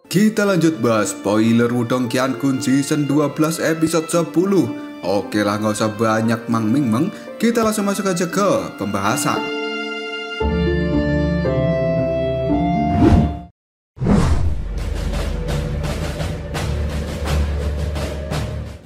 Kita lanjut bahas spoiler Wudong Qiankun season 12 episode 10. Oke lah, nggak usah banyak mang-ming-meng, kita langsung masuk aja ke pembahasan.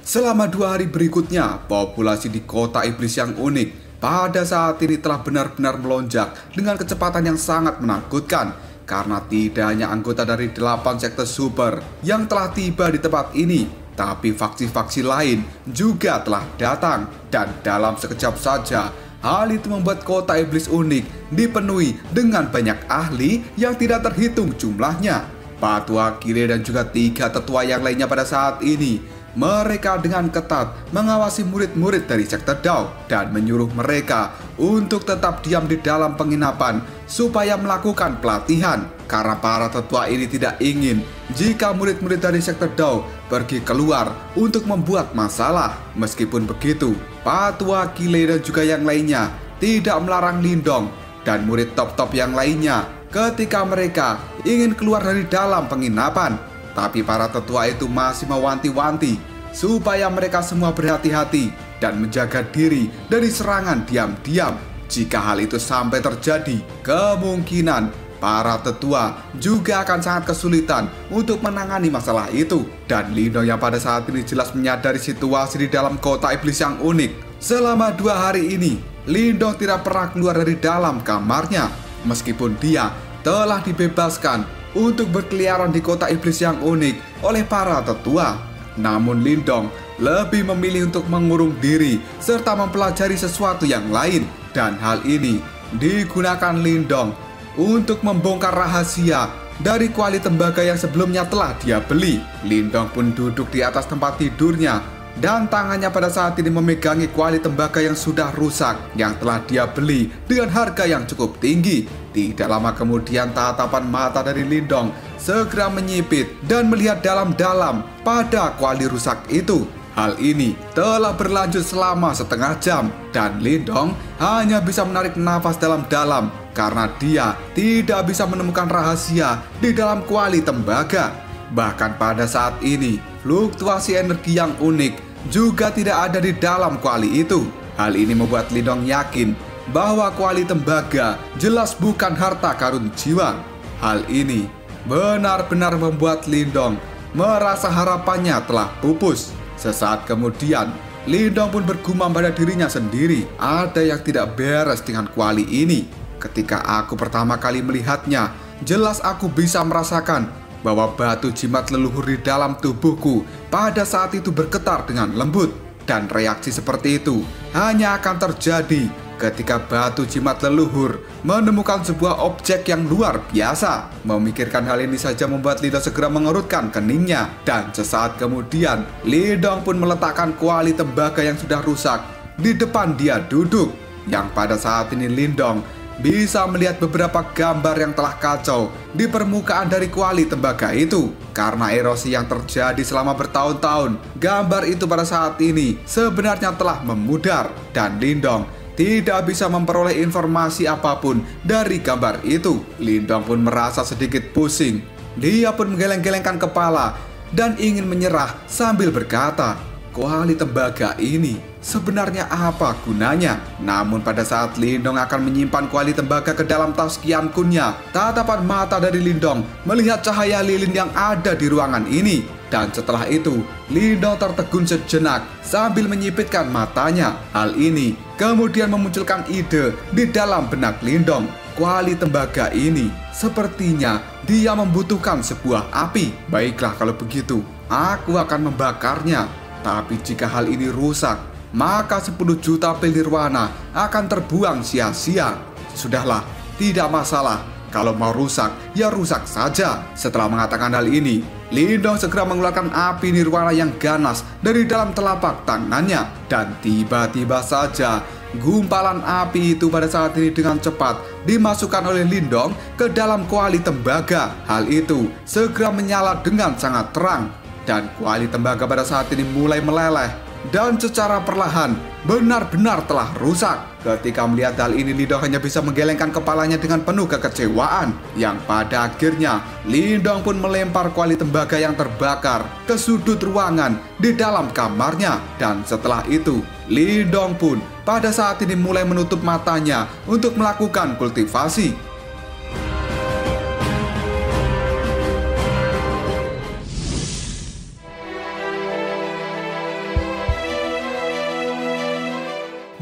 Selama 2 hari berikutnya, populasi di kota iblis yang unik pada saat ini telah benar-benar melonjak dengan kecepatan yang sangat menakutkan. Karena tidak hanya anggota dari 8 sekte super yang telah tiba di tempat ini, tapi faksi-faksi lain juga telah datang. Dan dalam sekejap saja, hal itu membuat kota iblis unik dipenuhi dengan banyak ahli yang tidak terhitung jumlahnya. Batu Akile dan juga 3 tetua yang lainnya pada saat ini, mereka dengan ketat mengawasi murid-murid dari sekte Dao dan menyuruh mereka untuk tetap diam di dalam penginapan supaya melakukan pelatihan, karena para tetua ini tidak ingin jika murid-murid dari sekte Dao pergi keluar untuk membuat masalah. Meskipun begitu, Batu Akile dan juga yang lainnya tidak melarang Lindong dan murid top-top yang lainnya ketika mereka ingin keluar dari dalam penginapan. Tapi para tetua itu masih mewanti-wanti supaya mereka semua berhati-hati dan menjaga diri dari serangan diam-diam. Jika hal itu sampai terjadi, kemungkinan para tetua juga akan sangat kesulitan untuk menangani masalah itu. Dan Lindong yang pada saat ini jelas menyadari situasi di dalam kota iblis yang unik. Selama 2 hari ini, Lindong tidak pernah keluar dari dalam kamarnya, meskipun dia telah dibebaskan untuk berkeliaran di kota iblis yang unik oleh para tetua. Namun Lindong lebih memilih untuk mengurung diri serta mempelajari sesuatu yang lain. Dan hal ini digunakan Lindong untuk membongkar rahasia dari kuali tembaga yang sebelumnya telah dia beli. Lindong pun duduk di atas tempat tidurnya dan tangannya pada saat ini memegangi kuali tembaga yang sudah rusak yang telah dia beli dengan harga yang cukup tinggi. Tidak lama kemudian tatapan mata dari Lindong segera menyipit dan melihat dalam-dalam pada kuali rusak itu. Hal ini telah berlanjut selama setengah jam dan Lindong hanya bisa menarik nafas dalam-dalam karena dia tidak bisa menemukan rahasia di dalam kuali tembaga. Bahkan pada saat ini, fluktuasi energi yang unik juga tidak ada di dalam kuali itu. Hal ini membuat Lindong yakin bahwa kuali tembaga jelas bukan harta karun jiwa. Hal ini benar-benar membuat Lindong merasa harapannya telah pupus. Sesaat kemudian, Lindong pun bergumam pada dirinya sendiri, ada yang tidak beres dengan kuali ini. Ketika aku pertama kali melihatnya, jelas aku bisa merasakan bahwa batu jimat leluhur di dalam tubuhku pada saat itu bergetar dengan lembut. Dan reaksi seperti itu hanya akan terjadi ketika batu jimat leluhur menemukan sebuah objek yang luar biasa. Memikirkan hal ini saja membuat Lindong segera mengerutkan keningnya. Dan sesaat kemudian, Lindong pun meletakkan kuali tembaga yang sudah rusak di depan dia duduk. Yang pada saat ini Lindong bisa melihat beberapa gambar yang telah kacau di permukaan dari kuali tembaga itu. Karena erosi yang terjadi selama bertahun-tahun, gambar itu pada saat ini sebenarnya telah memudar. Dan Lindong tidak bisa memperoleh informasi apapun dari gambar itu. Lindong pun merasa sedikit pusing. Dia pun menggeleng-gelengkan kepala dan ingin menyerah sambil berkata, kuali tembaga ini sebenarnya apa gunanya? Namun pada saat Lindong akan menyimpan kuali tembaga ke dalam tas Qiankunnya, tatapan mata dari Lindong melihat cahaya lilin yang ada di ruangan ini. Dan setelah itu, Lindong tertegun sejenak sambil menyipitkan matanya. Hal ini kemudian memunculkan ide di dalam benak Lindong. Kuali tembaga ini sepertinya dia membutuhkan sebuah api. Baiklah kalau begitu, aku akan membakarnya. Tapi jika hal ini rusak, maka 10 juta pil nirwana akan terbuang sia-sia. Sudahlah, tidak masalah. Kalau mau rusak, ya rusak saja. Setelah mengatakan hal ini, Lindong segera mengeluarkan api nirwana yang ganas dari dalam telapak tangannya. Dan tiba-tiba saja, gumpalan api itu pada saat ini dengan cepat dimasukkan oleh Lindong ke dalam kuali tembaga. Hal itu segera menyala dengan sangat terang. Dan kuali tembaga pada saat ini mulai meleleh. Dan secara perlahan, benar-benar telah rusak. Ketika melihat hal ini, Lindong hanya bisa menggelengkan kepalanya dengan penuh kekecewaan. Yang pada akhirnya, Lindong pun melempar kuali tembaga yang terbakar ke sudut ruangan di dalam kamarnya. Dan setelah itu, Lindong pun pada saat ini mulai menutup matanya untuk melakukan kultivasi.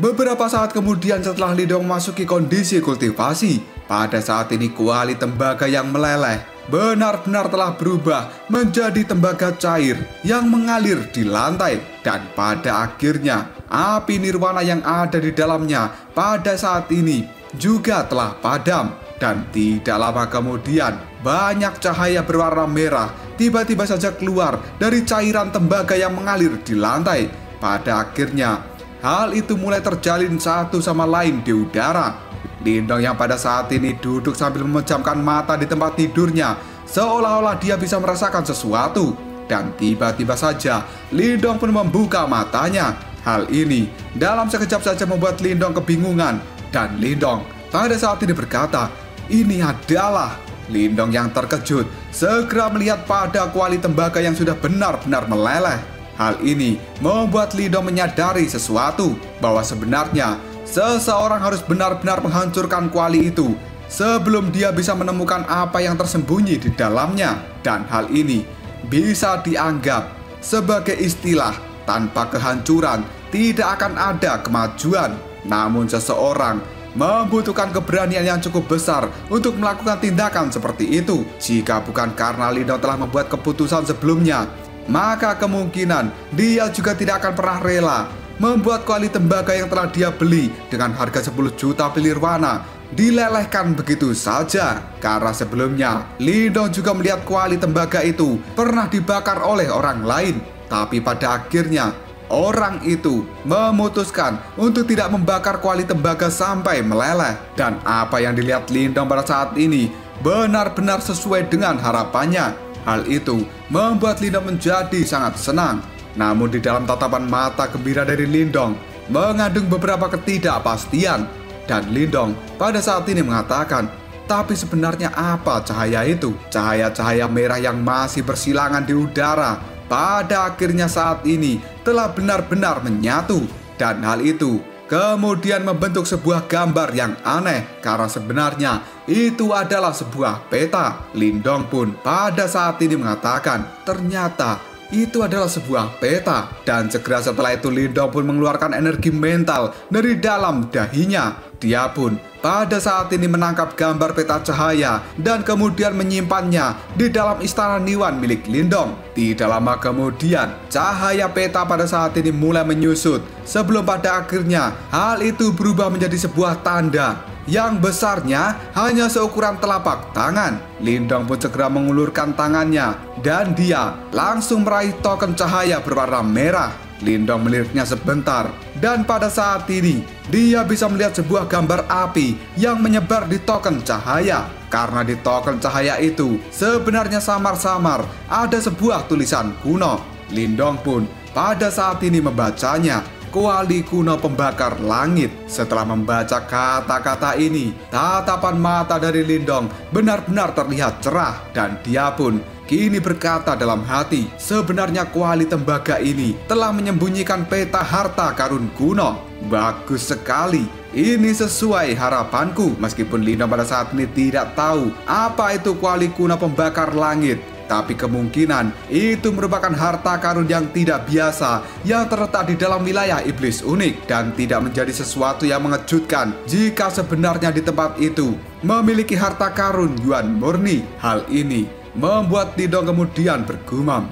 Beberapa saat kemudian setelah Lindong memasuki kondisi kultivasi, pada saat ini kuali tembaga yang meleleh benar-benar telah berubah menjadi tembaga cair yang mengalir di lantai. Dan pada akhirnya, api nirwana yang ada di dalamnya pada saat ini juga telah padam. Dan tidak lama kemudian, banyak cahaya berwarna merah tiba-tiba saja keluar dari cairan tembaga yang mengalir di lantai. Pada akhirnya, hal itu mulai terjalin satu sama lain di udara. Lindong yang pada saat ini duduk sambil memejamkan mata di tempat tidurnya, seolah-olah dia bisa merasakan sesuatu. Dan tiba-tiba saja, Lindong pun membuka matanya. Hal ini dalam sekejap saja membuat Lindong kebingungan. Dan Lindong pada saat ini berkata, ini adalah... Lindong yang terkejut segera melihat pada kuali tembaga yang sudah benar-benar meleleh. Hal ini membuat Lindong menyadari sesuatu, bahwa sebenarnya seseorang harus benar-benar menghancurkan kuali itu sebelum dia bisa menemukan apa yang tersembunyi di dalamnya. Dan hal ini bisa dianggap sebagai istilah, tanpa kehancuran tidak akan ada kemajuan. Namun seseorang membutuhkan keberanian yang cukup besar untuk melakukan tindakan seperti itu. Jika bukan karena Lindong telah membuat keputusan sebelumnya, maka kemungkinan dia juga tidak akan pernah rela membuat kuali tembaga yang telah dia beli dengan harga 10 juta pilirwana dilelehkan begitu saja. Karena sebelumnya Lindong juga melihat kuali tembaga itu pernah dibakar oleh orang lain. Tapi pada akhirnya orang itu memutuskan untuk tidak membakar kuali tembaga sampai meleleh. Dan apa yang dilihat Lindong pada saat ini benar-benar sesuai dengan harapannya. Hal itu membuat Lindong menjadi sangat senang. Namun di dalam tatapan mata gembira dari Lindong mengandung beberapa ketidakpastian. Dan Lindong pada saat ini mengatakan, tapi sebenarnya apa cahaya itu? Cahaya-cahaya merah yang masih bersilangan di udara pada akhirnya saat ini telah benar-benar menyatu. Dan hal itu kemudian membentuk sebuah gambar yang aneh, karena sebenarnya itu adalah sebuah peta. Lindong pun pada saat ini mengatakan ternyata itu adalah sebuah peta. Dan segera setelah itu Lindong pun mengeluarkan energi mental dari dalam dahinya. Dia pun pada saat ini menangkap gambar peta cahaya dan kemudian menyimpannya di dalam istana Niwan milik Lindong. Tidak lama kemudian, cahaya peta pada saat ini mulai menyusut sebelum pada akhirnya hal itu berubah menjadi sebuah tanda yang besarnya hanya seukuran telapak tangan. Lindong pun segera mengulurkan tangannya dan dia langsung meraih token cahaya berwarna merah. Lindong meliriknya sebentar dan pada saat ini dia bisa melihat sebuah gambar api yang menyebar di token cahaya. Karena di token cahaya itu sebenarnya samar-samar ada sebuah tulisan kuno. Lindong pun pada saat ini membacanya, kuali kuno pembakar langit. Setelah membaca kata-kata ini, tatapan mata dari Lindong benar-benar terlihat cerah dan dia pun kini berkata dalam hati, sebenarnya kuali tembaga ini telah menyembunyikan peta harta karun kuno. Bagus sekali, ini sesuai harapanku. Meskipun Lindong pada saat ini tidak tahu apa itu kuali kuno pembakar langit, tapi kemungkinan itu merupakan harta karun yang tidak biasa yang terletak di dalam wilayah iblis unik, dan tidak menjadi sesuatu yang mengejutkan jika sebenarnya di tempat itu memiliki harta karun Yuan murni. Hal ini membuat Lindong kemudian bergumam,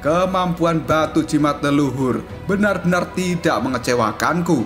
kemampuan batu jimat leluhur benar-benar tidak mengecewakanku.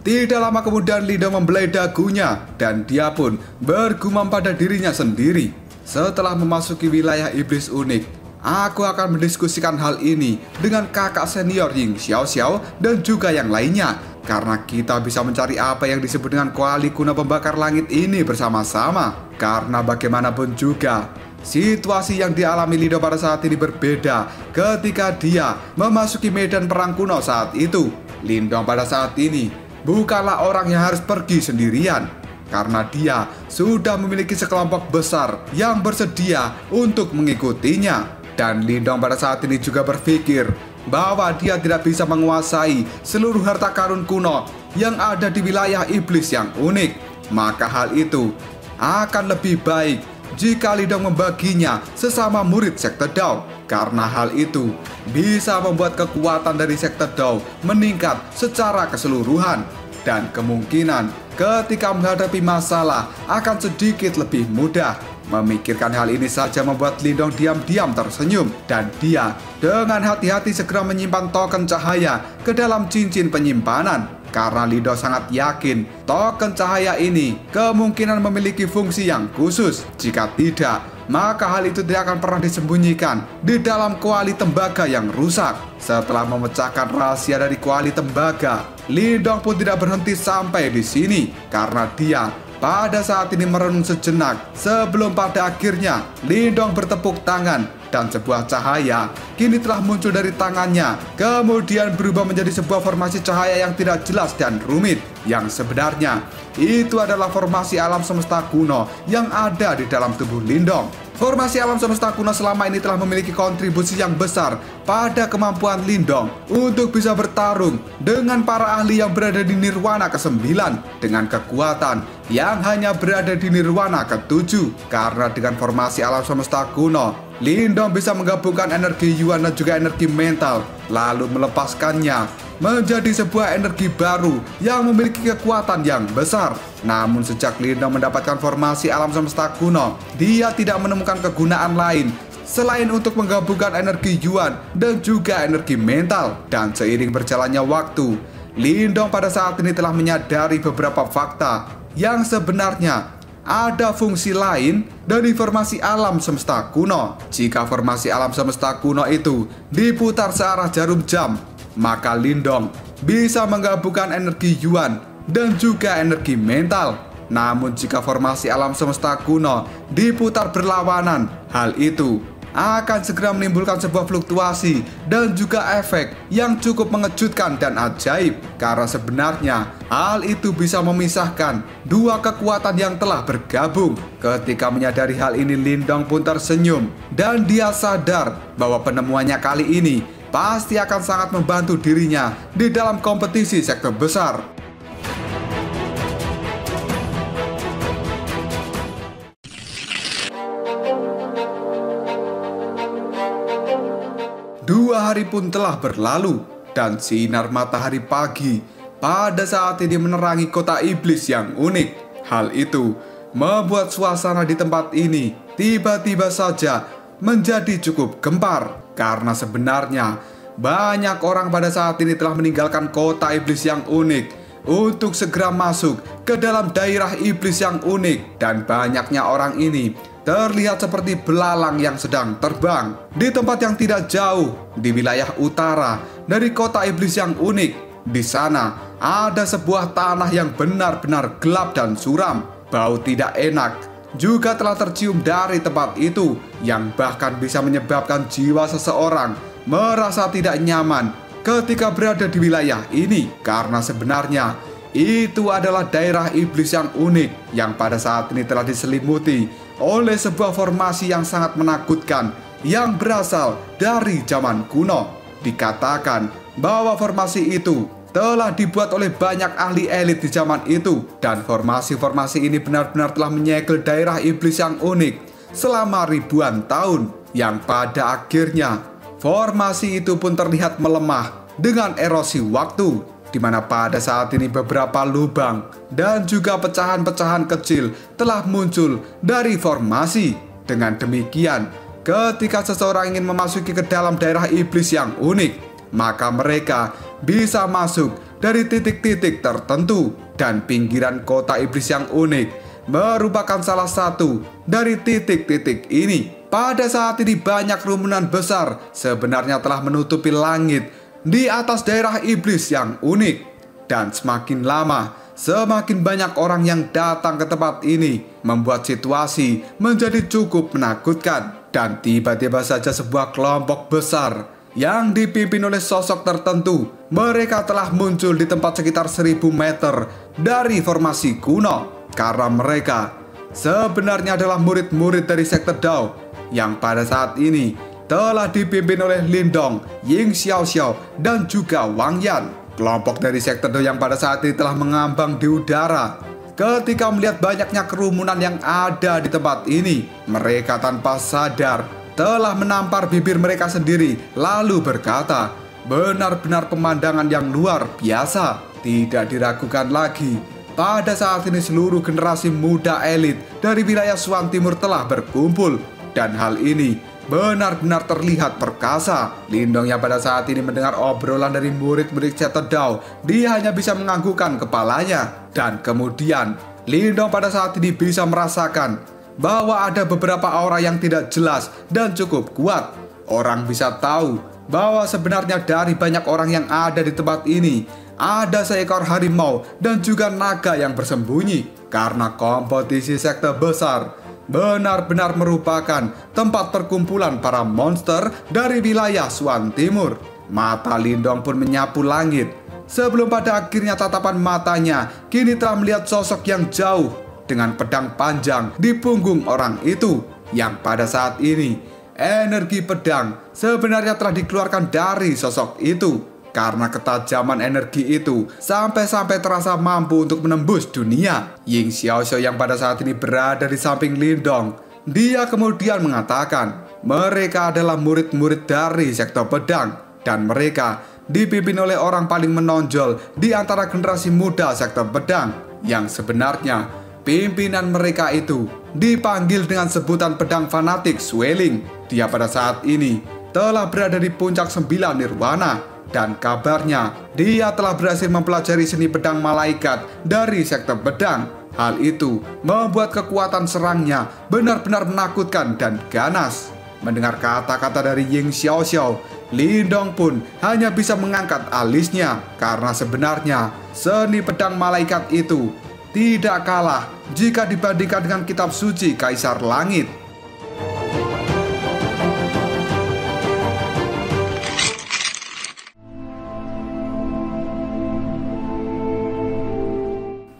Tidak lama kemudian Lindong membelai dagunya dan dia pun bergumam pada dirinya sendiri. Setelah memasuki wilayah iblis unik, aku akan mendiskusikan hal ini dengan kakak senior Ying Xiao Xiao dan juga yang lainnya. karena kita bisa mencari apa yang disebut dengan kuali kuno pembakar langit ini bersama-sama. Karena bagaimanapun juga, situasi yang dialami Lindong pada saat ini berbeda ketika dia memasuki medan perang kuno saat itu. Lindong pada saat ini bukanlah orang yang harus pergi sendirian, karena dia sudah memiliki sekelompok besar yang bersedia untuk mengikutinya. Dan Lindong pada saat ini juga berpikir bahwa dia tidak bisa menguasai seluruh harta karun kuno yang ada di wilayah iblis yang unik. Maka hal itu akan lebih baik jika Lindong membaginya sesama murid Sekte Dao, karena hal itu bisa membuat kekuatan dari Sekte Dao meningkat secara keseluruhan. Dan kemungkinan ketika menghadapi masalah akan sedikit lebih mudah. Memikirkan hal ini saja membuat Lindong diam-diam tersenyum, dan dia dengan hati-hati segera menyimpan token cahaya ke dalam cincin penyimpanan. Karena Lindong sangat yakin token cahaya ini kemungkinan memiliki fungsi yang khusus. Jika tidak, maka hal itu tidak akan pernah disembunyikan di dalam kuali tembaga yang rusak. Setelah memecahkan rahasia dari kuali tembaga, Lindong pun tidak berhenti sampai di sini, karena dia pada saat ini merenung sejenak sebelum pada akhirnya Lindong bertepuk tangan dan sebuah cahaya kini telah muncul dari tangannya, kemudian berubah menjadi sebuah formasi cahaya yang tidak jelas dan rumit, yang sebenarnya itu adalah formasi alam semesta kuno yang ada di dalam tubuh Lindong. Formasi alam semesta kuno selama ini telah memiliki kontribusi yang besar pada kemampuan Lindong untuk bisa bertarung dengan para ahli yang berada di Nirwana ke-9 dengan kekuatan yang hanya berada di Nirwana ke-7. Karena dengan formasi alam semesta kuno, Lindong bisa menggabungkan energi Yuan dan juga energi mental, lalu melepaskannya menjadi sebuah energi baru yang memiliki kekuatan yang besar. Namun sejak Lindong mendapatkan formasi alam semesta kuno, dia tidak menemukan kegunaan lain selain untuk menggabungkan energi Yuan dan juga energi mental. Dan seiring berjalannya waktu, Lindong pada saat ini telah menyadari beberapa fakta yang sebenarnya ada fungsi lain dari formasi alam semesta kuno. Jika formasi alam semesta kuno itu diputar searah jarum jam, maka Lindong bisa menggabungkan energi Yuan dan juga energi mental. Namun jika formasi alam semesta kuno diputar berlawanan, hal itu akan segera menimbulkan sebuah fluktuasi dan juga efek yang cukup mengejutkan dan ajaib. Karena sebenarnya hal itu bisa memisahkan dua kekuatan yang telah bergabung. Ketika menyadari hal ini, Lindong pun tersenyum dan dia sadar bahwa penemuannya kali ini pasti akan sangat membantu dirinya di dalam kompetisi sekte besar. Dua hari pun telah berlalu dan sinar matahari pagi pada saat ini menerangi kota iblis yang unik. Hal itu membuat suasana di tempat ini tiba-tiba saja menjadi cukup gempar. Karena sebenarnya banyak orang pada saat ini telah meninggalkan kota iblis yang unik untuk segera masuk ke dalam daerah iblis yang unik. Dan banyaknya orang ini terlihat seperti belalang yang sedang terbang di tempat yang tidak jauh di wilayah utara dari kota iblis yang unik. Di sana ada sebuah tanah yang benar-benar gelap dan suram. Bau tidak enak juga telah tercium dari tempat itu, yang bahkan bisa menyebabkan jiwa seseorang merasa tidak nyaman ketika berada di wilayah ini. Karena sebenarnya itu adalah daerah iblis yang unik yang pada saat ini telah diselimuti oleh sebuah formasi yang sangat menakutkan yang berasal dari zaman kuno. Dikatakan bahwa formasi itu telah dibuat oleh banyak ahli elit di zaman itu, dan formasi-formasi ini benar-benar telah menyegel daerah iblis yang unik selama ribuan tahun, yang pada akhirnya formasi itu pun terlihat melemah dengan erosi waktu, di mana pada saat ini beberapa lubang dan juga pecahan-pecahan kecil telah muncul dari formasi. Dengan demikian, ketika seseorang ingin memasuki ke dalam daerah iblis yang unik, maka mereka bisa masuk dari titik-titik tertentu, dan pinggiran kota iblis yang unik merupakan salah satu dari titik-titik ini. Pada saat ini banyak rumunan besar sebenarnya telah menutupi langit di atas daerah iblis yang unik. Dan semakin lama, semakin banyak orang yang datang ke tempat ini, membuat situasi menjadi cukup menakutkan. Dan tiba-tiba saja sebuah kelompok besar yang dipimpin oleh sosok tertentu, mereka telah muncul di tempat sekitar 1000 meter dari formasi kuno. Karena mereka sebenarnya adalah murid-murid dari sekte Dao yang pada saat ini telah dipimpin oleh Lindong, Ying Xiaoxiao, dan juga Wang Yan. Kelompok dari sekte Dao yang pada saat ini telah mengambang di udara. Ketika melihat banyaknya kerumunan yang ada di tempat ini, mereka tanpa sadar telah menampar bibir mereka sendiri, lalu berkata, benar-benar pemandangan yang luar biasa. Tidak diragukan lagi, pada saat ini seluruh generasi muda elit dari wilayah Swan Timur telah berkumpul. Dan hal ini benar-benar terlihat perkasa. Lindong yang pada saat ini mendengar obrolan dari murid-murid sekte Dao, dia hanya bisa menganggukkan kepalanya. Dan kemudian Lindong pada saat ini bisa merasakan bahwa ada beberapa aura yang tidak jelas dan cukup kuat. Orang bisa tahu bahwa sebenarnya dari banyak orang yang ada di tempat ini, ada seekor harimau dan juga naga yang bersembunyi. Karena kompetisi sekte besar benar-benar merupakan tempat perkumpulan para monster dari wilayah Swan Timur. Mata Lindong pun menyapu langit, sebelum pada akhirnya tatapan matanya kini telah melihat sosok yang jauh dengan pedang panjang di punggung orang itu. Yang pada saat ini energi pedang sebenarnya telah dikeluarkan dari sosok itu. Karena ketajaman energi itu sampai-sampai terasa mampu untuk menembus dunia. Ying Xiaoxiao yang pada saat ini berada di samping Lindong, dia kemudian mengatakan mereka adalah murid-murid dari sekte pedang, dan mereka dipimpin oleh orang paling menonjol di antara generasi muda sekte pedang, yang sebenarnya pimpinan mereka itu dipanggil dengan sebutan pedang fanatik Sweling. Dia pada saat ini telah berada di puncak 9 nirwana. Dan kabarnya, dia telah berhasil mempelajari seni pedang malaikat dari sekte pedang. Hal itu membuat kekuatan serangnya benar-benar menakutkan dan ganas. Mendengar kata-kata dari Ying Xiaoxiao, Lindong pun hanya bisa mengangkat alisnya. Karena sebenarnya, seni pedang malaikat itu tidak kalah jika dibandingkan dengan kitab suci Kaisar Langit.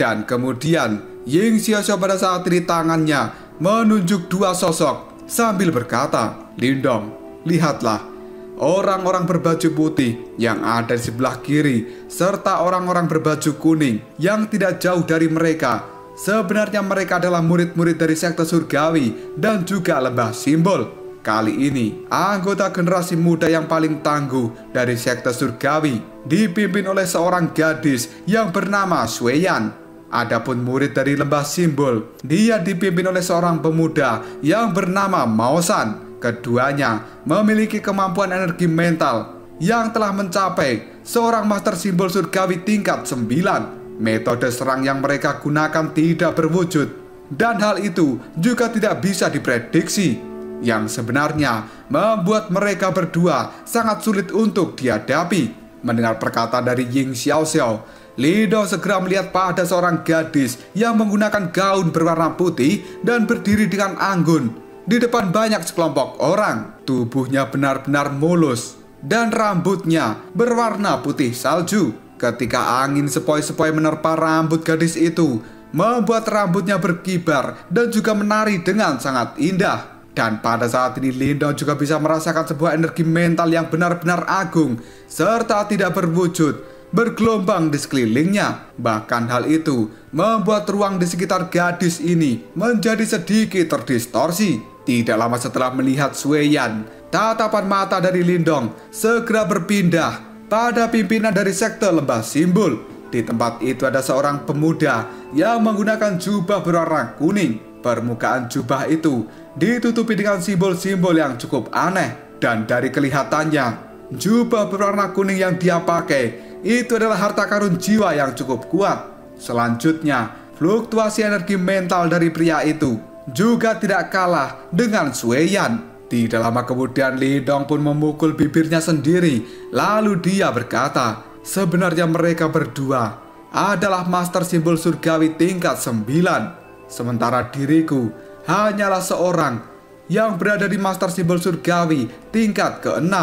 Dan kemudian Ying Xiaoxiao pada saat ini tangannya menunjuk dua sosok sambil berkata, Lindong, lihatlah orang-orang berbaju putih yang ada di sebelah kiri serta orang-orang berbaju kuning yang tidak jauh dari mereka. Sebenarnya mereka adalah murid-murid dari sekte surgawi dan juga lembah simbol. Kali ini anggota generasi muda yang paling tangguh dari sekte surgawi dipimpin oleh seorang gadis yang bernama Shueyan. Adapun murid dari lembah simbol, dia dipimpin oleh seorang pemuda yang bernama Maosan. Keduanya memiliki kemampuan energi mental yang telah mencapai seorang master simbol surgawi tingkat 9. Metode serang yang mereka gunakan tidak berwujud, dan hal itu juga tidak bisa diprediksi, yang sebenarnya membuat mereka berdua sangat sulit untuk dihadapi. Mendengar perkataan dari Ying Xiaoxiao, Lindong segera melihat pada seorang gadis yang menggunakan gaun berwarna putih dan berdiri dengan anggun di depan banyak sekelompok orang. Tubuhnya benar-benar mulus dan rambutnya berwarna putih salju. Ketika angin sepoi-sepoi menerpa rambut gadis itu, membuat rambutnya berkibar dan juga menari dengan sangat indah. Dan pada saat ini Lindong juga bisa merasakan sebuah energi mental yang benar-benar agung serta tidak berwujud bergelombang di sekelilingnya. Bahkan hal itu membuat ruang di sekitar gadis ini menjadi sedikit terdistorsi. Tidak lama setelah melihat Shueyan, tatapan mata dari Lindong segera berpindah pada pimpinan dari sekte lembah simbol. Di tempat itu ada seorang pemuda yang menggunakan jubah berwarna kuning. Permukaan jubah itu ditutupi dengan simbol-simbol yang cukup aneh. Dan dari kelihatannya, jubah berwarna kuning yang dia pakai itu adalah harta karun jiwa yang cukup kuat. Selanjutnya, fluktuasi energi mental dari pria itu juga tidak kalah dengan Shueyan. Tidak lama kemudian Lindong pun memukul bibirnya sendiri. Lalu dia berkata, sebenarnya mereka berdua adalah master simbol surgawi tingkat 9. Sementara diriku hanyalah seorang yang berada di master simbol surgawi tingkat ke-6.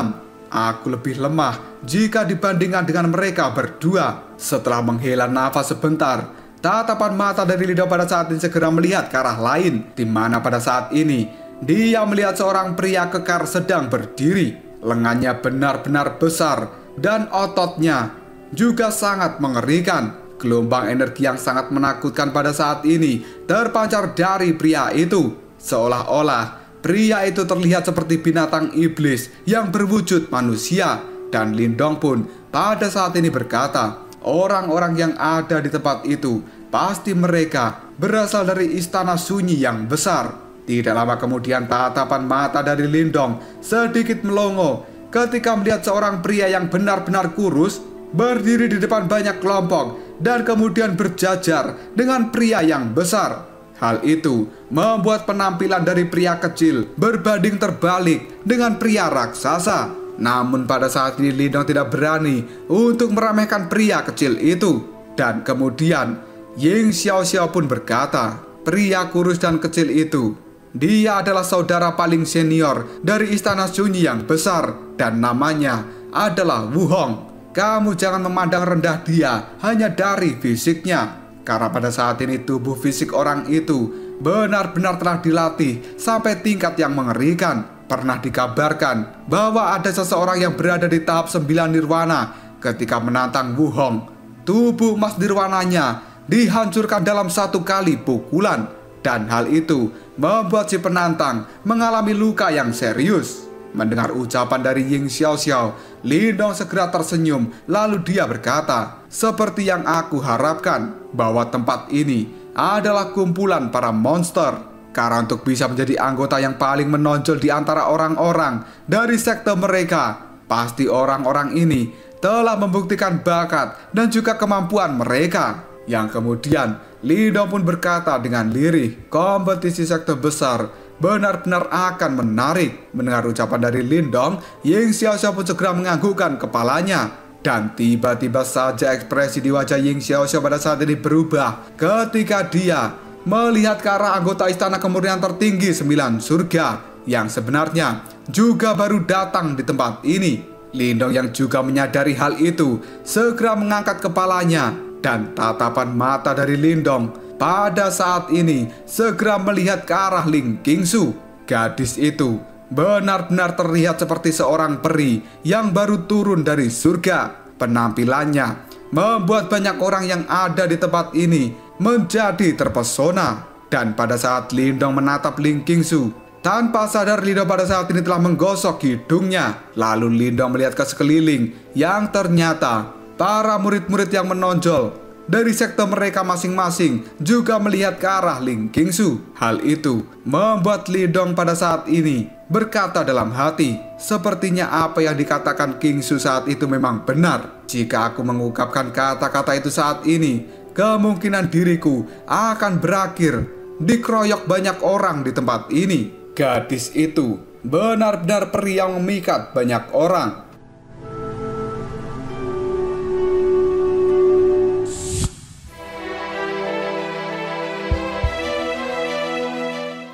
Aku lebih lemah jika dibandingkan dengan mereka berdua. Setelah menghela nafas sebentar, tatapan mata dari Lindong pada saat ini segera melihat ke arah lain, di mana pada saat ini dia melihat seorang pria kekar sedang berdiri. Lengannya benar-benar besar dan ototnya juga sangat mengerikan. Gelombang energi yang sangat menakutkan pada saat ini terpancar dari pria itu. Seolah-olah pria itu terlihat seperti binatang iblis yang berwujud manusia. Dan Lindong pun pada saat ini berkata, orang-orang yang ada di tempat itu pasti mereka berasal dari istana sunyi yang besar. Tidak lama kemudian tatapan mata dari Lindong sedikit melongo ketika melihat seorang pria yang benar-benar kurus berdiri di depan banyak kelompok dan kemudian berjajar dengan pria yang besar. Hal itu membuat penampilan dari pria kecil berbanding terbalik dengan pria raksasa. Namun pada saat ini Lindong tidak berani untuk meremehkan pria kecil itu. Dan kemudian Ying Xiaoxiao pun berkata, pria kurus dan kecil itu, dia adalah saudara paling senior dari istana sunyi yang besar dan namanya adalah Wu Hong. Kamu jangan memandang rendah dia hanya dari fisiknya, karena pada saat ini tubuh fisik orang itu benar-benar telah dilatih sampai tingkat yang mengerikan. Pernah dikabarkan bahwa ada seseorang yang berada di tahap 9 nirwana ketika menantang Wu Hong. Tubuh emas nirwananya dihancurkan dalam satu kali pukulan, dan hal itu membuat si penantang mengalami luka yang serius. Mendengar ucapan dari Ying Xiaoxiao, Lindong segera tersenyum, lalu dia berkata, seperti yang aku harapkan, bahwa tempat ini adalah kumpulan para monster. Karena untuk bisa menjadi anggota yang paling menonjol di antara orang-orang dari sekte mereka, pasti orang-orang ini telah membuktikan bakat dan juga kemampuan mereka. Yang kemudian Lindong pun berkata dengan lirih, kompetisi sekte besar benar-benar akan menarik. Mendengar ucapan dari Lindong, Ying Xiaoxiao pun segera menganggukkan kepalanya. Dan tiba-tiba saja ekspresi di wajah Ying Xiaoxiao pada saat ini berubah ketika dia melihat ke arah anggota istana kemurnian tertinggi 9 surga yang sebenarnya juga baru datang di tempat ini. Lindong yang juga menyadari hal itu segera mengangkat kepalanya, dan tatapan mata dari Lindong pada saat ini segera melihat ke arah Ling Qingsu. Gadis itu benar-benar terlihat seperti seorang peri yang baru turun dari surga. Penampilannya membuat banyak orang yang ada di tempat ini menjadi terpesona. Dan pada saat Lindong menatap Ling Qingsu, tanpa sadar Lindong pada saat ini telah menggosok hidungnya. Lalu Lindong melihat ke sekeliling yang ternyata para murid-murid yang menonjol dari sekte mereka masing-masing juga melihat ke arah Ling Qingsu. Hal itu membuat Lindong pada saat ini berkata dalam hati, sepertinya apa yang dikatakan Qingsu saat itu memang benar. Jika aku mengungkapkan kata-kata itu saat ini, kemungkinan diriku akan berakhir dikeroyok banyak orang di tempat ini. Gadis itu benar-benar peri yang memikat banyak orang.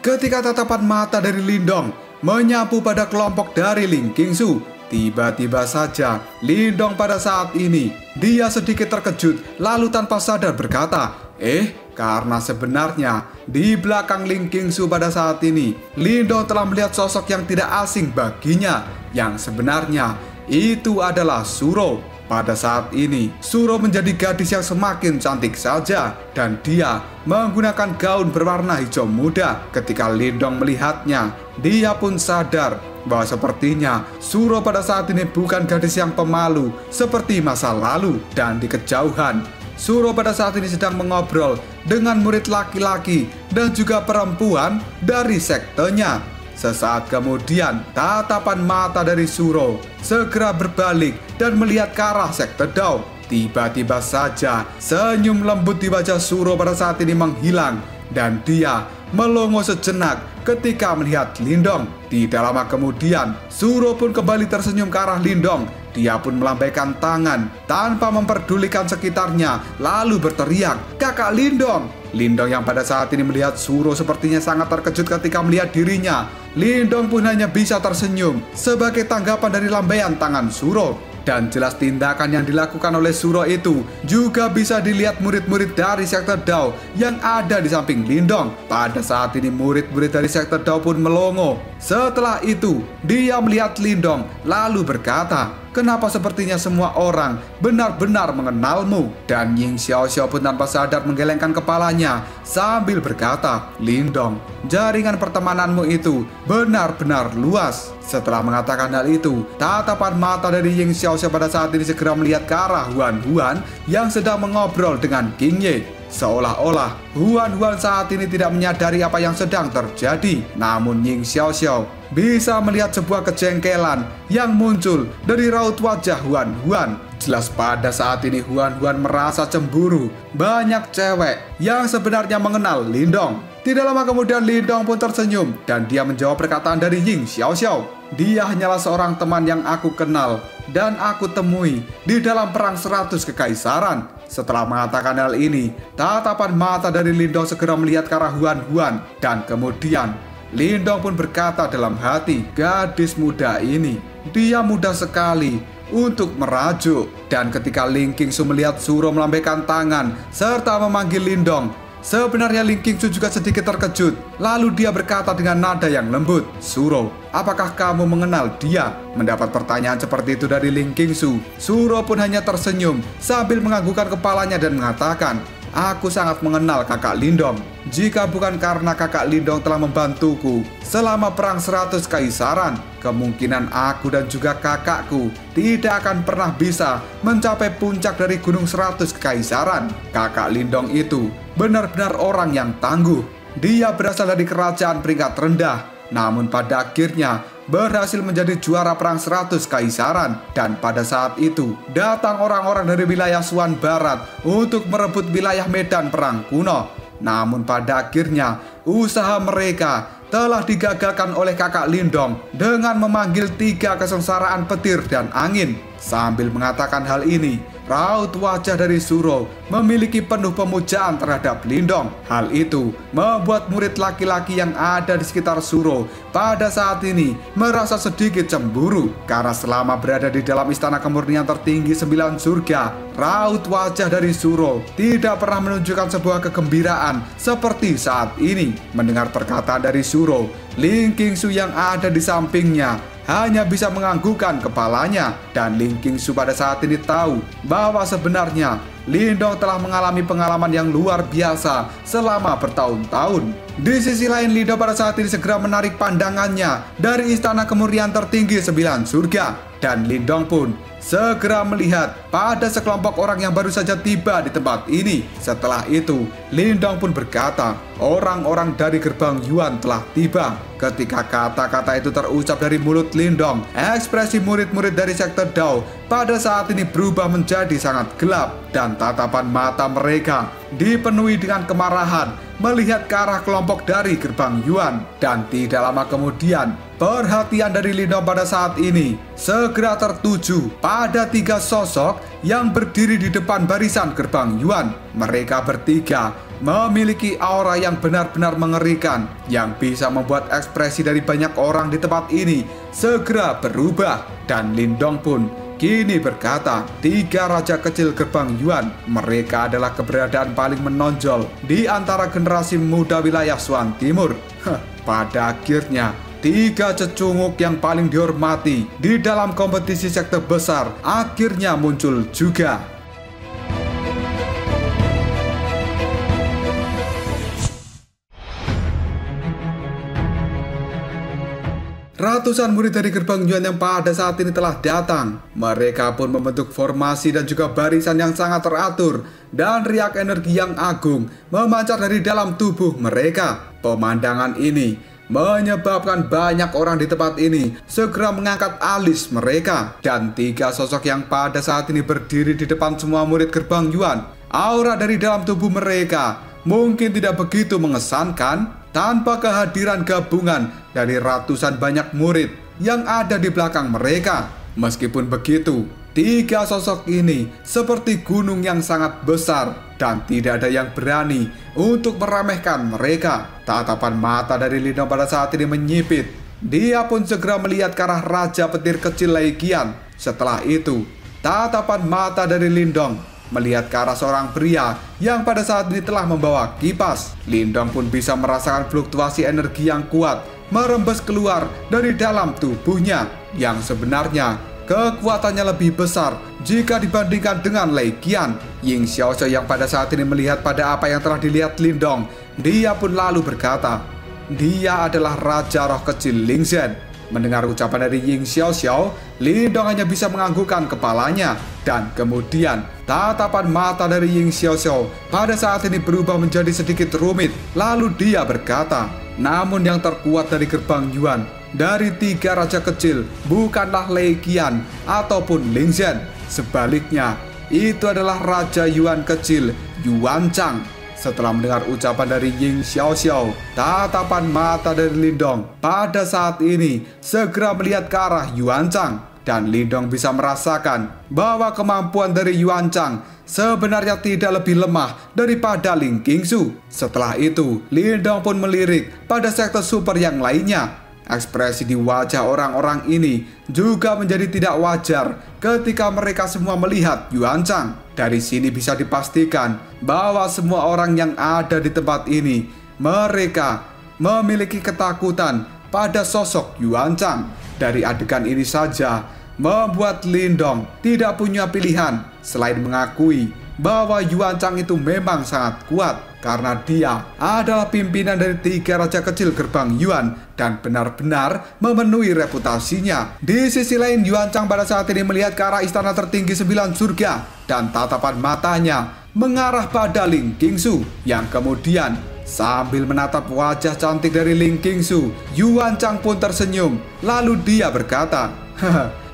Ketika tatapan mata dari Lindong menyapu pada kelompok dari Ling Qingsu, tiba-tiba saja Lindong pada saat ini dia sedikit terkejut lalu tanpa sadar berkata, karena sebenarnya di belakang Ling Qingsu pada saat ini Lindong telah melihat sosok yang tidak asing baginya, yang sebenarnya itu adalah Suro. Pada saat ini, Suro menjadi gadis yang semakin cantik saja, dan dia menggunakan gaun berwarna hijau muda. Ketika Lindong melihatnya, dia pun sadar bahwa sepertinya Suro pada saat ini bukan gadis yang pemalu seperti masa lalu. Dan di kejauhan, Suro pada saat ini sedang mengobrol dengan murid laki-laki dan juga perempuan dari sektenya. Sesaat kemudian, tatapan mata dari Suro segera berbalik dan melihat ke arah sekte Dao. Tiba-tiba saja, senyum lembut di wajah Suro pada saat ini menghilang, dan dia melongo sejenak ketika melihat Lindong. Tidak lama kemudian, Suro pun kembali tersenyum ke arah Lindong Dia pun melambaikan tangan tanpa memperdulikan sekitarnya, lalu berteriak, "Kakak Lindong!" Lindong yang pada saat ini melihat Suro sepertinya sangat terkejut ketika melihat dirinya. Lindong pun hanya bisa tersenyum sebagai tanggapan dari lambaian tangan Suro. Dan jelas tindakan yang dilakukan oleh Suro itu juga bisa dilihat murid-murid dari sektor Dao yang ada di samping Lindong. Pada saat ini murid-murid dari sektor Dao pun melongo. Setelah itu, dia melihat Lindong lalu berkata, "Kenapa sepertinya semua orang benar-benar mengenalmu?" Dan Ying Xiaoxiao pun tanpa sadar menggelengkan kepalanya sambil berkata, "Lindong, jaringan pertemananmu itu benar-benar luas." Setelah mengatakan hal itu, tatapan mata dari Ying Xiaoxiao pada saat ini segera melihat ke arah Huan Huan yang sedang mengobrol dengan King Ye. Seolah-olah Huan Huan saat ini tidak menyadari apa yang sedang terjadi. Namun Ying Xiaoxiao bisa melihat sebuah kejengkelan yang muncul dari raut wajah Huan Huan. Jelas pada saat ini Huan Huan merasa cemburu. Banyak cewek yang sebenarnya mengenal Lindong. Tidak lama kemudian Lindong pun tersenyum dan dia menjawab perkataan dari Ying Xiaoxiao. "Dia hanyalah seorang teman yang aku kenal dan aku temui di dalam perang 100 kekaisaran." Setelah mengatakan hal ini, tatapan mata dari Lindong segera melihat ke arah Huan Huan. Dan kemudian Lindong pun berkata dalam hati, "Gadis muda ini, dia mudah sekali untuk merajuk." Dan ketika Ling Qingsu melihat Suro melambaikan tangan serta memanggil Lindong, sebenarnya Ling Qingsu juga sedikit terkejut. Lalu dia berkata dengan nada yang lembut, "Suro, apakah kamu mengenal dia?" Mendapat pertanyaan seperti itu dari Ling Qingsu, Suro pun hanya tersenyum sambil menganggukkan kepalanya dan mengatakan, "Aku sangat mengenal kakak Lindong. Jika bukan karena kakak Lindong telah membantuku selama perang 100 kaisaran, kemungkinan aku dan juga kakakku tidak akan pernah bisa mencapai puncak dari gunung 100 kekaisaran. Kakak Lindong itu benar-benar orang yang tangguh. Dia berasal dari kerajaan peringkat rendah, namun pada akhirnya berhasil menjadi juara perang 100 kaisaran. Dan pada saat itu datang orang-orang dari wilayah Suan Barat untuk merebut wilayah medan perang kuno. Namun pada akhirnya usaha mereka telah digagalkan oleh kakak Lindong dengan memanggil 3 kesengsaraan petir dan angin." Sambil mengatakan hal ini, raut wajah dari Suro memiliki penuh pemujaan terhadap Lindong. Hal itu membuat murid laki-laki yang ada di sekitar Suro pada saat ini merasa sedikit cemburu. Karena selama berada di dalam istana kemurnian tertinggi 9 surga, raut wajah dari Suro tidak pernah menunjukkan sebuah kegembiraan seperti saat ini. Mendengar perkataan dari Suro, Ling Qingsu yang ada di sampingnya hanya bisa menganggukkan kepalanya. Dan Ling Qingsu pada saat ini tahu bahwa sebenarnya Lindong telah mengalami pengalaman yang luar biasa selama bertahun-tahun. Di sisi lain, Lindong pada saat ini segera menarik pandangannya dari istana kemurnian tertinggi 9 surga. Dan Lindong pun segera melihat pada sekelompok orang yang baru saja tiba di tempat ini. Setelah itu, Lindong pun berkata, "Orang-orang dari gerbang Yuan telah tiba." Ketika kata-kata itu terucap dari mulut Lindong, ekspresi murid-murid dari sektor Dao pada saat ini berubah menjadi sangat gelap. Dan tatapan mata mereka dipenuhi dengan kemarahan melihat ke arah kelompok dari gerbang Yuan. Dan tidak lama kemudian, perhatian dari Lindong pada saat ini segera tertuju pada 3 sosok yang berdiri di depan barisan gerbang Yuan. Mereka bertiga memiliki aura yang benar-benar mengerikan, yang bisa membuat ekspresi dari banyak orang di tempat ini segera berubah. Dan Lindong pun kini berkata, 3 raja kecil gerbang Yuan, mereka adalah keberadaan paling menonjol di antara generasi muda wilayah Suan Timur. Pada akhirnya 3 cecunguk yang paling dihormati di dalam kompetisi sekte besar akhirnya muncul juga. Ratusan murid dari gerbang Yuan yang pada saat ini telah datang. Mereka pun membentuk formasi dan juga barisan yang sangat teratur, dan riak energi yang agung memancar dari dalam tubuh mereka. Pemandangan ini menyebabkan banyak orang di tempat ini segera mengangkat alis mereka. Dan 3 sosok yang pada saat ini berdiri di depan semua murid gerbang Yuan, aura dari dalam tubuh mereka mungkin tidak begitu mengesankan tanpa kehadiran gabungan dari ratusan banyak murid yang ada di belakang mereka. Meskipun begitu, tiga sosok ini seperti gunung yang sangat besar dan tidak ada yang berani untuk meremehkan mereka. Tatapan mata dari Lindong pada saat ini menyipit. Dia pun segera melihat ke arah Raja Petir Kecil Legian. Setelah itu, tatapan mata dari Lindong melihat ke arah seorang pria yang pada saat ini telah membawa kipas. Lindong pun bisa merasakan fluktuasi energi yang kuat merembes keluar dari dalam tubuhnya, yang sebenarnya kekuatannya lebih besar jika dibandingkan dengan Legian. Ying Xiaoxiao yang pada saat ini melihat pada apa yang telah dilihat Lindong, dia pun lalu berkata, dia adalah Raja Roh Kecil Ling Zhen. Mendengar ucapan dari Ying Xiaoxiao, Lindong hanya bisa menganggukkan kepalanya. Dan kemudian tatapan mata dari Ying Xiaoxiao pada saat ini berubah menjadi sedikit rumit. Lalu dia berkata, namun yang terkuat dari gerbang Yuan dari tiga raja kecil bukanlah Legian ataupun Ling Zhen. Sebaliknya, itu adalah Raja Yuan kecil, Yuan Chang. Setelah mendengar ucapan dari Ying Xiaoxiao, tatapan mata dari Lindong pada saat ini segera melihat ke arah Yuan Chang. Dan Lindong bisa merasakan bahwa kemampuan dari Yuan Chang sebenarnya tidak lebih lemah daripada Ling Qingsu. Setelah itu, Lindong pun melirik pada sektor super yang lainnya. Ekspresi di wajah orang-orang ini juga menjadi tidak wajar ketika mereka semua melihat Yuan Chang. Dari sini bisa dipastikan bahwa semua orang yang ada di tempat ini, mereka memiliki ketakutan pada sosok Yuan Chang. Dari adegan ini saja membuat Lindong tidak punya pilihan selain mengakui bahwa Yuan Chang itu memang sangat kuat karena dia adalah pimpinan dari tiga raja kecil gerbang Yuan dan benar-benar memenuhi reputasinya. Di sisi lain, Yuan Chang pada saat ini melihat ke arah istana tertinggi 9 surga dan tatapan matanya mengarah pada Ling Qingsu, yang kemudian sambil menatap wajah cantik dari Ling Qingsu, Yuan Chang pun tersenyum. Lalu dia berkata,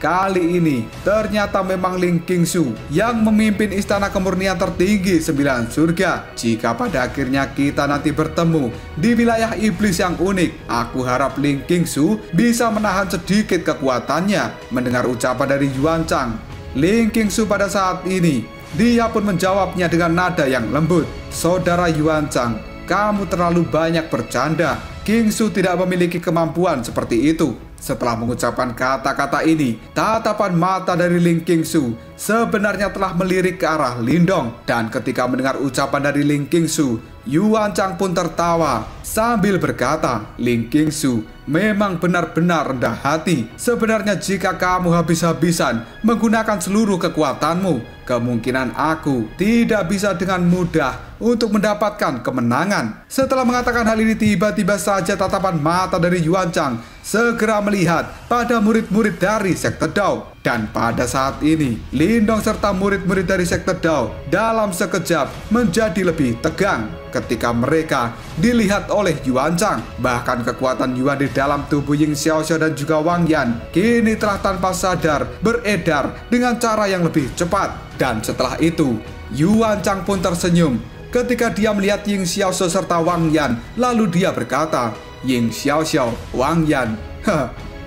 kali ini ternyata memang Ling Qingsu yang memimpin istana kemurnian tertinggi 9 surga. Jika pada akhirnya kita nanti bertemu di wilayah iblis yang unik, aku harap Ling Qingsu bisa menahan sedikit kekuatannya. Mendengar ucapan dari Yuan Chang, Ling Qingsu pada saat ini, dia pun menjawabnya dengan nada yang lembut, saudara Yuan Chang, kamu terlalu banyak bercanda. Qingsu tidak memiliki kemampuan seperti itu. Setelah mengucapkan kata-kata ini, tatapan mata dari Ling Qingsu sebenarnya telah melirik ke arah Lindong. Dan ketika mendengar ucapan dari Ling Qingsu, Yuan Chang pun tertawa sambil berkata, Ling Qingsu memang benar-benar rendah hati. Sebenarnya jika kamu habis-habisan menggunakan seluruh kekuatanmu, kemungkinan aku tidak bisa dengan mudah untuk mendapatkan kemenangan. Setelah mengatakan hal ini, tiba-tiba saja tatapan mata dari Yuan Chang segera melihat pada murid-murid dari sekte Dao. Dan pada saat ini, Lindong serta murid-murid dari sekte Dao dalam sekejap menjadi lebih tegang ketika mereka dilihat oleh Yuan Chang. Bahkan kekuatan Yuan di dalam tubuh Ying Xiaoxiao dan juga Wang Yan kini telah tanpa sadar beredar dengan cara yang lebih cepat. Dan setelah itu, Yuan Chang pun tersenyum ketika dia melihat Ying Xiaoxiao serta Wang Yan. Lalu dia berkata, Ying Xiaoxiao, Wang Yan,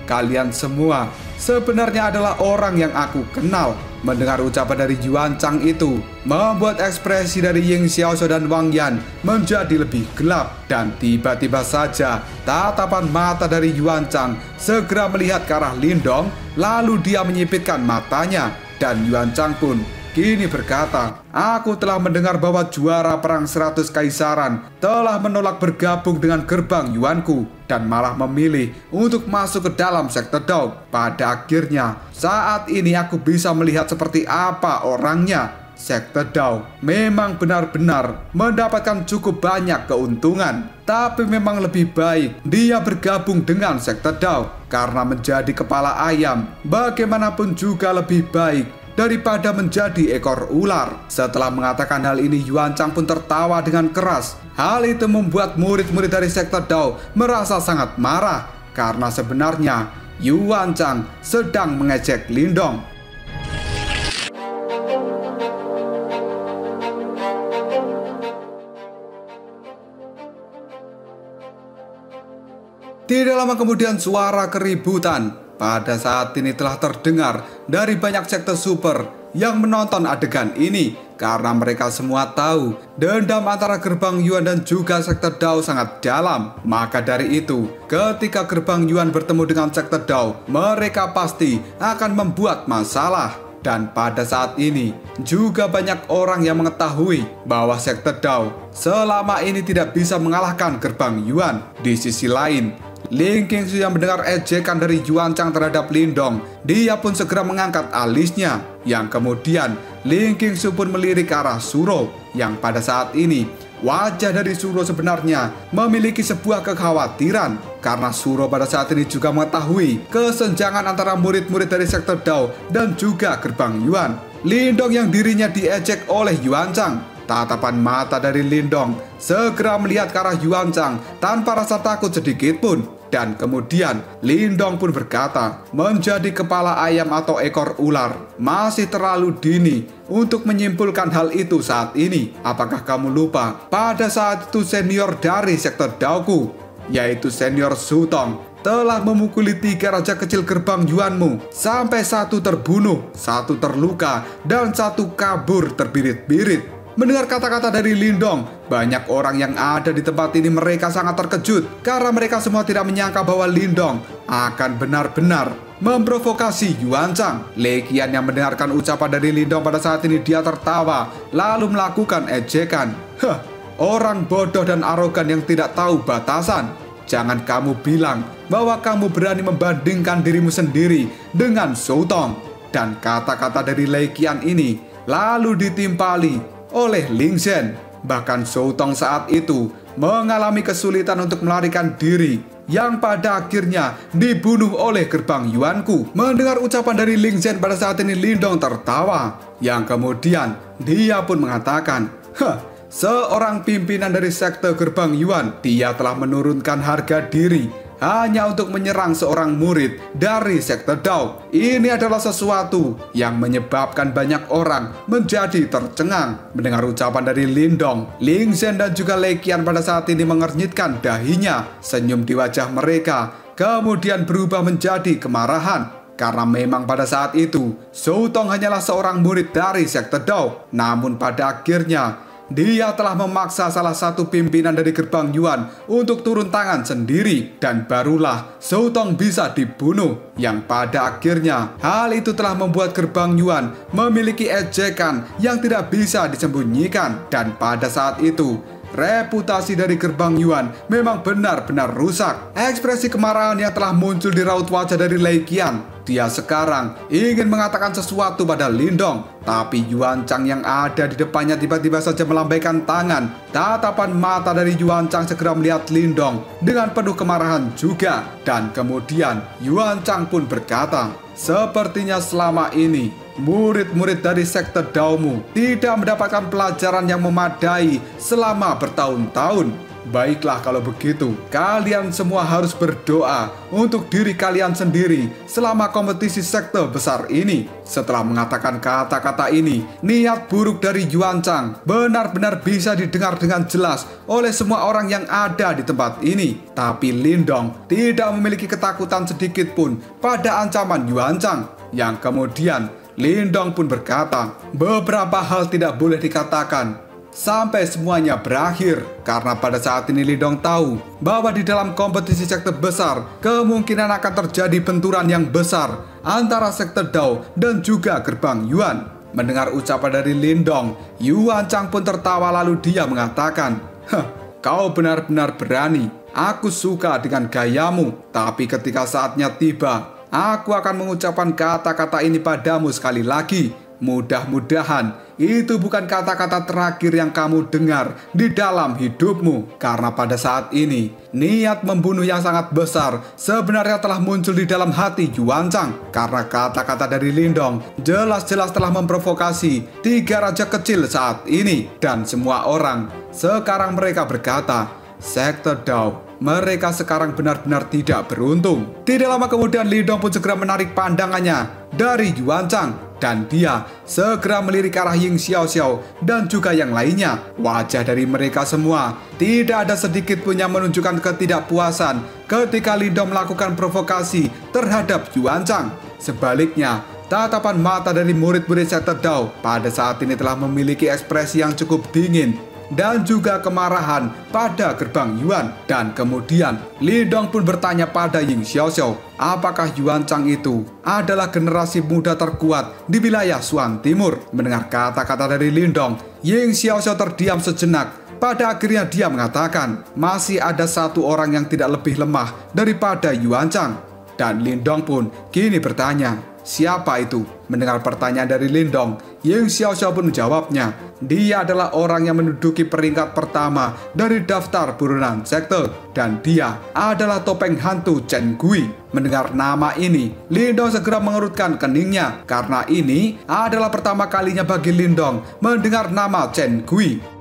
kalian semua sebenarnya adalah orang yang aku kenal. Mendengar ucapan dari Yuan Chang itu membuat ekspresi dari Ying Xiaoxiao dan Wang Yan menjadi lebih gelap. Dan tiba-tiba saja tatapan mata dari Yuan Chang segera melihat ke arah Lindong. Lalu dia menyipitkan matanya. Dan Yuan Chang pun kini berkata, aku telah mendengar bahwa juara perang 100 kaisaran telah menolak bergabung dengan gerbang Yuanku dan malah memilih untuk masuk ke dalam sekte Dao. Pada akhirnya, saat ini aku bisa melihat seperti apa orangnya. Sekte Dao memang benar-benar mendapatkan cukup banyak keuntungan. Tapi memang lebih baik dia bergabung dengan sekte Dao, karena menjadi kepala ayam bagaimanapun juga lebih baik daripada menjadi ekor ular. Setelah mengatakan hal ini, Yuan Chang pun tertawa dengan keras. Hal itu membuat murid-murid dari sekte Dao merasa sangat marah, karena sebenarnya Yuan Chang sedang mengejek Lindong. Tidak lama kemudian suara keributan pada saat ini telah terdengar dari banyak sekte super yang menonton adegan ini karena mereka semua tahu dendam antara gerbang Yuan dan juga sekte Dao sangat dalam. Maka dari itu, ketika gerbang Yuan bertemu dengan sekte Dao, mereka pasti akan membuat masalah. Dan pada saat ini juga banyak orang yang mengetahui bahwa sekte Dao selama ini tidak bisa mengalahkan gerbang Yuan. Di sisi lain, Ling Qingshu yang mendengar ejekan dari Yuan Chang terhadap Lindong, dia pun segera mengangkat alisnya. Yang kemudian Ling Qingshu pun melirik ke arah Shuro, yang pada saat ini wajah dari Shuro sebenarnya memiliki sebuah kekhawatiran karena Shuro pada saat ini juga mengetahui kesenjangan antara murid-murid dari sekte Dao dan juga gerbang Yuan. Lindong yang dirinya diejek oleh Yuan Chang, tatapan mata dari Lindong segera melihat ke arah Yuan Chang tanpa rasa takut sedikit pun. Dan kemudian Lindong pun berkata, menjadi kepala ayam atau ekor ular masih terlalu dini untuk menyimpulkan hal itu saat ini. Apakah kamu lupa pada saat itu senior dari sekte Daoku, yaitu senior Sutong, telah memukuli 3 raja kecil gerbang Yuanmu sampai 1 terbunuh, 1 terluka, dan 1 kabur terbirit-birit. Mendengar kata-kata dari Lindong, banyak orang yang ada di tempat ini mereka sangat terkejut karena mereka semua tidak menyangka bahwa Lindong akan benar-benar memprovokasi Yuan Chang. Lei Qian yang mendengarkan ucapan dari Lindong pada saat ini dia tertawa lalu melakukan ejekan. Orang bodoh dan arogan yang tidak tahu batasan. Jangan kamu bilang bahwa kamu berani membandingkan dirimu sendiri dengan Sutong. Dan kata-kata dari Lei Qian ini lalu ditimpali oleh Ling Zhen. Bahkan Sutong saat itu mengalami kesulitan untuk melarikan diri, yang pada akhirnya dibunuh oleh gerbang Yuanku. Mendengar ucapan dari Ling Zhen pada saat ini Lindong tertawa, yang kemudian dia pun mengatakan, seorang pimpinan dari sekte gerbang Yuan, dia telah menurunkan harga diri hanya untuk menyerang seorang murid dari sekte Dao. Ini adalah sesuatu yang menyebabkan banyak orang menjadi tercengang. Mendengar ucapan dari Lindong, Ling Zhen dan juga Lei Qian pada saat ini mengernyitkan dahinya. Senyum di wajah mereka kemudian berubah menjadi kemarahan. Karena memang pada saat itu Sutong hanyalah seorang murid dari sekte Dao. Namun pada akhirnya dia telah memaksa salah satu pimpinan dari gerbang Yuan untuk turun tangan sendiri, dan barulah Sutong bisa dibunuh. Yang pada akhirnya hal itu telah membuat gerbang Yuan memiliki ejekan yang tidak bisa disembunyikan. Dan pada saat itu reputasi dari gerbang Yuan memang benar-benar rusak. Ekspresi kemarahan yang telah muncul di raut wajah dari Lei Qian. Dia sekarang ingin mengatakan sesuatu pada Lindong, tapi Yuan Chang yang ada di depannya tiba-tiba saja melambaikan tangan. Tatapan mata dari Yuan Chang segera melihat Lindong dengan penuh kemarahan juga. Dan kemudian Yuan Chang pun berkata, sepertinya selama ini murid-murid dari sekte Daomu tidak mendapatkan pelajaran yang memadai selama bertahun-tahun. Baiklah kalau begitu, kalian semua harus berdoa untuk diri kalian sendiri selama kompetisi sekte besar ini. Setelah mengatakan kata-kata ini, niat buruk dari Yuan Chang benar-benar bisa didengar dengan jelas oleh semua orang yang ada di tempat ini. Tapi Lindong tidak memiliki ketakutan sedikit pun pada ancaman Yuan Chang. Yang kemudian Lindong pun berkata, beberapa hal tidak boleh dikatakan sampai semuanya berakhir. Karena pada saat ini Lindong tahu bahwa di dalam kompetisi sekte besar kemungkinan akan terjadi benturan yang besar antara sekte Dao dan juga gerbang Yuan. Mendengar ucapan dari Lindong, Yuan Chang pun tertawa lalu dia mengatakan, kau benar-benar berani. Aku suka dengan gayamu. Tapi ketika saatnya tiba, aku akan mengucapkan kata-kata ini padamu sekali lagi. Mudah-mudahan itu bukan kata-kata terakhir yang kamu dengar di dalam hidupmu. Karena pada saat ini niat membunuh yang sangat besar sebenarnya telah muncul di dalam hati Yuan Chang. Karena kata-kata dari Lindong jelas-jelas telah memprovokasi 3 raja kecil saat ini. Dan semua orang sekarang mereka berkata, sekte Dao, mereka sekarang benar-benar tidak beruntung. Tidak lama kemudian Lindong pun segera menarik pandangannya dari Yuan Chang, dan dia segera melirik ke arah Ying Xiaoxiao dan juga yang lainnya. Wajah dari mereka semua tidak ada sedikit pun yang menunjukkan ketidakpuasan ketika Lindong melakukan provokasi terhadap Yuan Chang. Sebaliknya, tatapan mata dari murid-murid sekte Dao pada saat ini telah memiliki ekspresi yang cukup dingin dan juga kemarahan pada gerbang Yuan. Dan kemudian Lindong pun bertanya pada Ying Xiaoxiao, apakah Yuan Chang itu adalah generasi muda terkuat di wilayah Xuan Timur? Mendengar kata-kata dari Lindong, Ying Xiaoxiao terdiam sejenak. Pada akhirnya dia mengatakan, masih ada satu orang yang tidak lebih lemah daripada Yuan Chang. Dan Lindong pun kini bertanya, siapa itu? Mendengar pertanyaan dari Lindong, Ying Xiaoxiao pun menjawabnya, dia adalah orang yang menduduki peringkat pertama dari daftar buronan sekte, dan dia adalah topeng hantu Chen Gui. Mendengar nama ini, Lindong segera mengerutkan keningnya, karena ini adalah pertama kalinya bagi Lindong mendengar nama Chen Gui.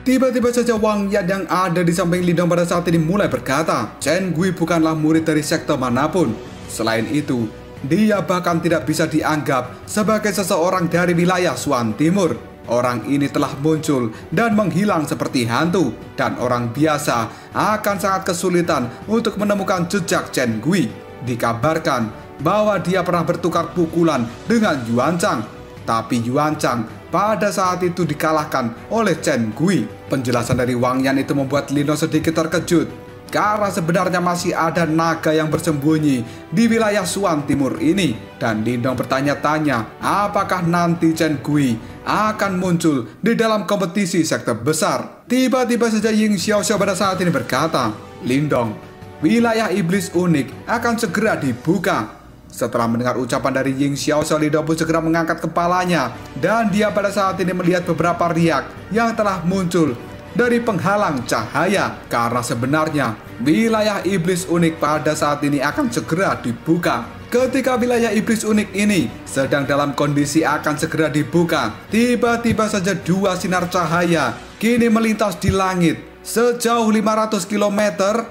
Tiba-tiba saja Wang Yan yang ada di samping Lindong pada saat ini mulai berkata, Chen Gui bukanlah murid dari sekte manapun. Selain itu, dia bahkan tidak bisa dianggap sebagai seseorang dari wilayah Xuan Timur. Orang ini telah muncul dan menghilang seperti hantu, dan orang biasa akan sangat kesulitan untuk menemukan jejak Chen Gui. Dikabarkan bahwa dia pernah bertukar pukulan dengan Yuan Chang, tapi Yuan Chang pada saat itu dikalahkan oleh Chen Gui. Penjelasan dari Wang Yan itu membuat Lindong sedikit terkejut, karena sebenarnya masih ada naga yang bersembunyi di wilayah Xuan Timur ini. Dan Lindong bertanya-tanya, apakah nanti Chen Gui akan muncul di dalam kompetisi sekte besar. Tiba-tiba saja Ying Xiaoxiao pada saat ini berkata, Lindong, wilayah iblis unik akan segera dibuka. Setelah mendengar ucapan dari Ying Xiaoxiao, Lindong pun segera mengangkat kepalanya, dan dia pada saat ini melihat beberapa riak yang telah muncul dari penghalang cahaya, karena sebenarnya wilayah iblis unik pada saat ini akan segera dibuka. Ketika wilayah iblis unik ini sedang dalam kondisi akan segera dibuka, tiba-tiba saja dua sinar cahaya kini melintas di langit sejauh 500 km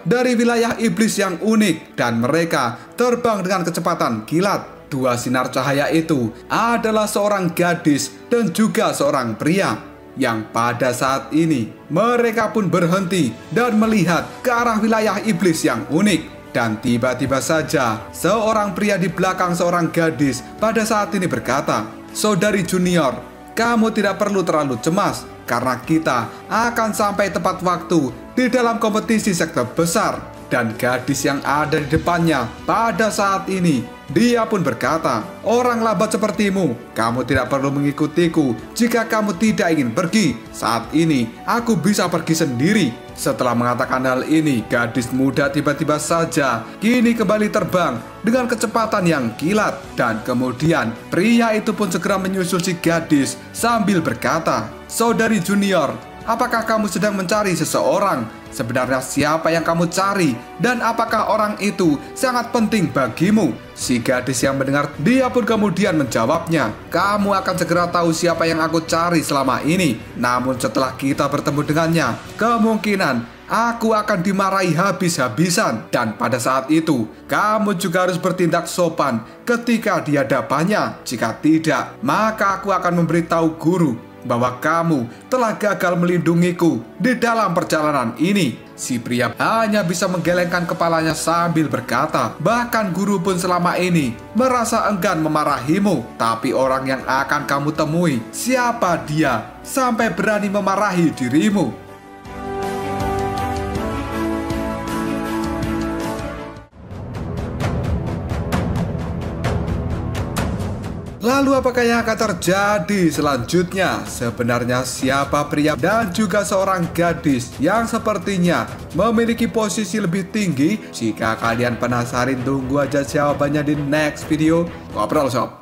dari wilayah iblis yang unik, dan mereka terbang dengan kecepatan kilat. Dua sinar cahaya itu adalah seorang gadis dan juga seorang pria, yang pada saat ini mereka pun berhenti dan melihat ke arah wilayah iblis yang unik. Dan tiba-tiba saja seorang pria di belakang seorang gadis pada saat ini berkata, Saudari Junior, kamu tidak perlu terlalu cemas, karena kita akan sampai tepat waktu di dalam kompetisi sekte besar. Dan gadis yang ada di depannya pada saat ini, dia pun berkata, orang lambat sepertimu, kamu tidak perlu mengikutiku jika kamu tidak ingin pergi. Saat ini aku bisa pergi sendiri. Setelah mengatakan hal ini, gadis muda tiba-tiba saja kini kembali terbang dengan kecepatan yang kilat. Dan kemudian pria itu pun segera menyusul si gadis sambil berkata, Saudari Junior, apakah kamu sedang mencari seseorang? Sebenarnya siapa yang kamu cari? Dan apakah orang itu sangat penting bagimu? Si gadis yang mendengar, dia pun kemudian menjawabnya, kamu akan segera tahu siapa yang aku cari selama ini. Namun setelah kita bertemu dengannya, kemungkinan aku akan dimarahi habis-habisan. Dan pada saat itu, kamu juga harus bertindak sopan ketika di hadapannya. Jika tidak, maka aku akan memberitahu guru bahwa kamu telah gagal melindungiku di dalam perjalanan ini. Si pria hanya bisa menggelengkan kepalanya sambil berkata, bahkan guru pun selama ini merasa enggan memarahimu. Tapi orang yang akan kamu temui, siapa dia sampai berani memarahi dirimu? Lalu apakah yang akan terjadi selanjutnya? Sebenarnya siapa pria dan juga seorang gadis yang sepertinya memiliki posisi lebih tinggi? Jika kalian penasaran, tunggu aja jawabannya di next video Ngobrol Shop.